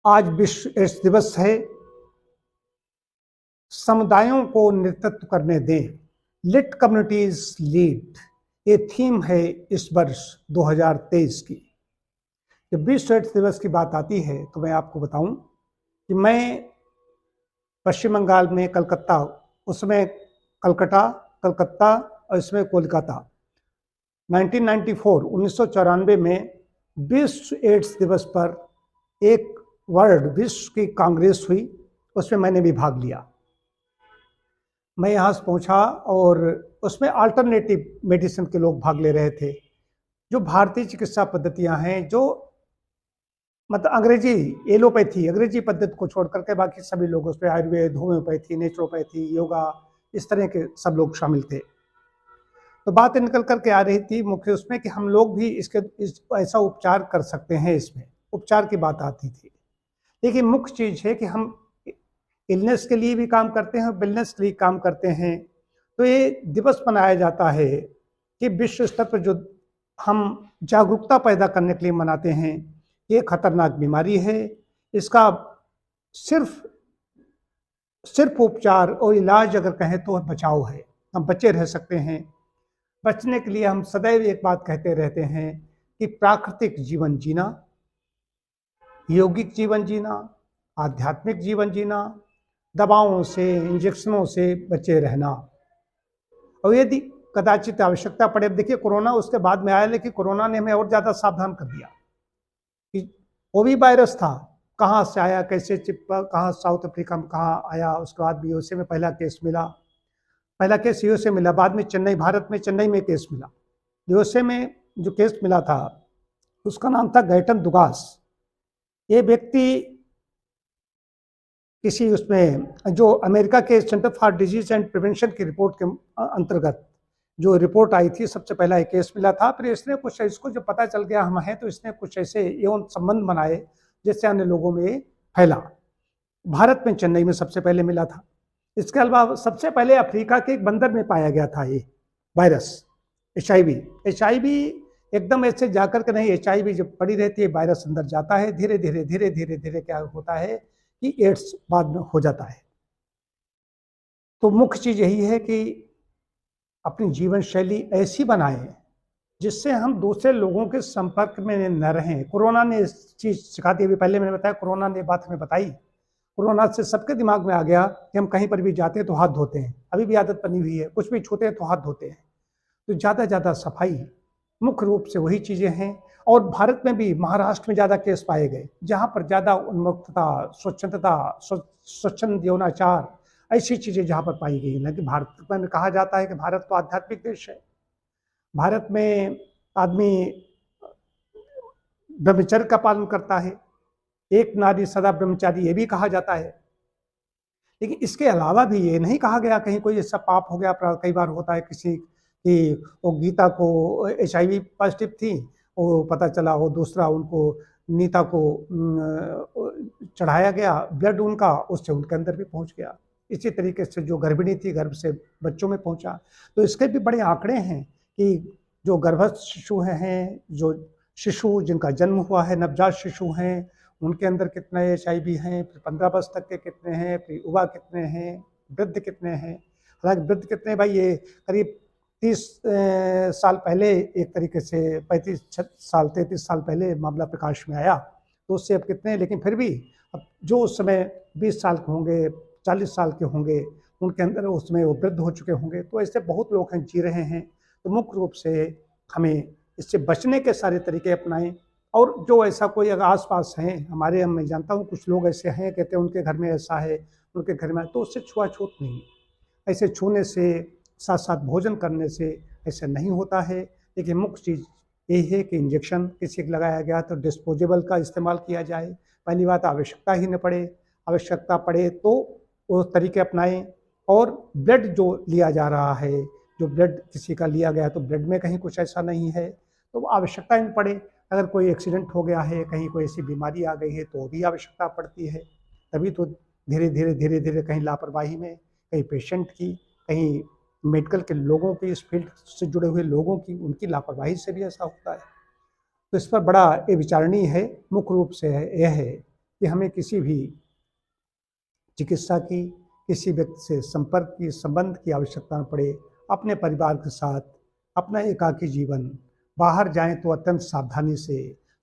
आज विश्व एड्स दिवस है। समुदायों को नेतृत्व करने दें, लेट कम्युनिटीज लीड, ये थीम है इस वर्ष 2023 की। जब विश्व एड्स दिवस की बात आती है तो मैं आपको बताऊं कि मैं पश्चिम बंगाल में कलकत्ता, उसमें कलकत्ता और इसमें कोलकाता 1994 में विश्व एड्स दिवस पर एक विश्व की कांग्रेस हुई, उसमें मैंने भी भाग लिया। मैं यहाँ से पहुँचा और उसमें अल्टरनेटिव मेडिसिन के लोग भाग ले रहे थे। जो भारतीय चिकित्सा पद्धतियाँ हैं, जो मतलब अंग्रेजी एलोपैथी, अंग्रेजी पद्धति को छोड़ करके बाकी सभी लोग उसमें आयुर्वेद, होम्योपैथी, नेचुरोपैथी, योगा, इस तरह के सब लोग शामिल थे। तो बात निकल करके आ रही थी मुख्य उसमें कि हम लोग भी ऐसा उपचार कर सकते हैं। इसमें उपचार की बात आती थी, लेकिन मुख्य चीज़ है कि हम इलनेस के लिए भी काम करते हैं, वेलनेस के लिए काम करते हैं। तो ये दिवस मनाया जाता है कि विश्व स्तर पर जो हम जागरूकता पैदा करने के लिए मनाते हैं। ये खतरनाक बीमारी है, इसका सिर्फ उपचार और इलाज अगर कहें तो बचाव है। हम बचे रह सकते हैं। बचने के लिए हम सदैव एक बात कहते रहते हैं कि प्राकृतिक जीवन जीना, यौगिक जीवन जीना, आध्यात्मिक जीवन जीना, दवाओं से, इंजेक्शनों से बचे रहना। और यदि कदाचित आवश्यकता पड़े, देखिए कोरोना उसके बाद में आया, लेकिन कोरोना ने हमें और ज़्यादा सावधान कर दिया कि वो भी वायरस था, कहाँ से आया, कैसे चिपका, कहाँ साउथ अफ्रीका में कहाँ आया। उसके बाद भी यूएसए में पहला केस मिला, पहला केस यूएसए मिला, बाद में चेन्नई, भारत में चेन्नई में केस मिला। यूएसए में जो केस मिला था उसका नाम था गैटन दुगास। ये व्यक्ति किसी उसमें जो अमेरिका के centre for disease and prevention की रिपोर्ट के अंतर्गत जो रिपोर्ट आई थी, सबसे पहला एक केस मिला था। फिर इसने कुछ, इसको जब पता चल गया हम हैं, तो इसने कुछ ऐसे यौन संबंध बनाए जिससे अन्य लोगों में फैला। भारत में चेन्नई में सबसे पहले मिला था। इसके अलावा सबसे पहले अफ्रीका के एक बंदर में पाया गया था ये वायरस HIV। एकदम ऐसे जाकर के नहीं, HIV जब पड़ी रहती है, वायरस अंदर जाता है, धीरे धीरे धीरे धीरे धीरे क्या होता है कि एड्स बाद में हो जाता है। तो मुख्य चीज यही है कि अपनी जीवन शैली ऐसी बनाएं जिससे हम दूसरे लोगों के संपर्क में न रहें। कोरोना ने इस चीज सिखा दी। अभी पहले मैंने बताया, कोरोना ने बात हमें बताई। कोरोना से सबके दिमाग में आ गया कि हम कहीं पर भी जाते हैं तो हाथ धोते हैं। अभी भी आदत बनी हुई है, कुछ भी छूते हैं तो हाथ धोते हैं। तो ज़्यादा सफाई मुख्य रूप से वही चीज़ें हैं। और भारत में भी महाराष्ट्र में ज़्यादा केस पाए गए, जहाँ पर ज़्यादा उन्मुक्तता, स्वच्छंद यौनाचार, ऐसी चीज़ें जहाँ पर पाई गई। लेकिन भारत में कहा जाता है कि भारत तो आध्यात्मिक देश है। भारत में आदमी ब्रह्मचर्य का पालन करता है, एक नारी सदा ब्रह्मचारी, ये भी कहा जाता है। लेकिन इसके अलावा भी ये नहीं कहा गया कहीं कोई ऐसा पाप हो गया। कई बार होता है किसी कि वो गीता को HIV पॉजिटिव थी, वो पता चला वो दूसरा उनको नीता को चढ़ाया गया ब्लड उनका, उससे उनके अंदर भी पहुंच गया। इसी तरीके से जो गर्भिणी थी, गर्भ से बच्चों में पहुंचा। तो इसके भी बड़े आंकड़े हैं कि जो गर्भस्थ शिशु हैं, जो शिशु जिनका जन्म हुआ है, नवजात शिशु हैं, उनके अंदर कितने HIV हैं, फिर 15 वर्ष तक के कितने हैं, फिर युवा कितने हैं, वृद्ध कितने हैं। हालांकि वृद्ध कितने, भाई ये करीब 30 साल पहले, एक तरीके से 33 साल पहले मामला प्रकाश में आया, तो उससे अब कितने। लेकिन फिर भी अब जो उस समय 20 साल के होंगे, 40 साल के होंगे, उनके अंदर उसमें वो वृद्ध हो चुके होंगे। तो ऐसे बहुत लोग हैं, जी रहे हैं। तो मुख्य रूप से हमें इससे बचने के सारे तरीके अपनाएं। और जो ऐसा कोई अगर आसपास हैं हमारे, मैं जानता हूँ कुछ लोग ऐसे हैं, कहते हैं उनके घर में ऐसा है, उनके घर में, तो उससे छुआछूत नहीं। ऐसे छूने से, साथ साथ भोजन करने से ऐसे नहीं होता है। लेकिन मुख्य चीज़ यही है कि इंजेक्शन किसी को लगाया गया तो डिस्पोजेबल का इस्तेमाल किया जाए। पहली बात, आवश्यकता ही न पड़े, आवश्यकता पड़े तो वो तरीके अपनाएं। और ब्लड जो लिया जा रहा है, जो ब्लड किसी का लिया गया, तो ब्लड में कहीं कुछ ऐसा नहीं है, तो आवश्यकता ही नहीं पड़े। अगर कोई एक्सीडेंट हो गया है, कहीं कोई ऐसी बीमारी आ गई है, तो भी आवश्यकता पड़ती है। तभी तो धीरे धीरे कहीं लापरवाही में, कहीं पेशेंट की, कहीं मेडिकल के लोगों की, इस फील्ड से जुड़े हुए लोगों की, उनकी लापरवाही से भी ऐसा होता है। तो इस पर बड़ा ये विचारणीय है। मुख्य रूप से यह है कि हमें किसी भी चिकित्सा की, किसी व्यक्ति से संपर्क की, संबंध की आवश्यकता न पड़े। अपने परिवार के साथ अपना एकाकी जीवन, बाहर जाएं तो अत्यंत सावधानी से,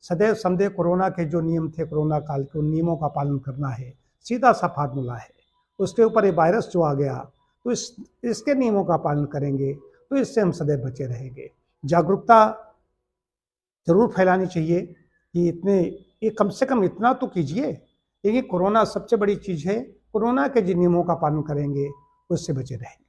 सदैव समझे कोरोना के जो नियम थे, कोरोना काल के उन नियमों का पालन करना है। सीधा सा फार्मूला है। उसके ऊपर ये वायरस जो आ गया, तो इसके नियमों का पालन करेंगे तो इससे हम सदैव बचे रहेंगे। जागरूकता जरूर फैलानी चाहिए कि ये कम से कम इतना तो कीजिए। देखिए, कोरोना सबसे बड़ी चीज़ है। कोरोना के जिन नियमों का पालन करेंगे उससे बचे रहेंगे।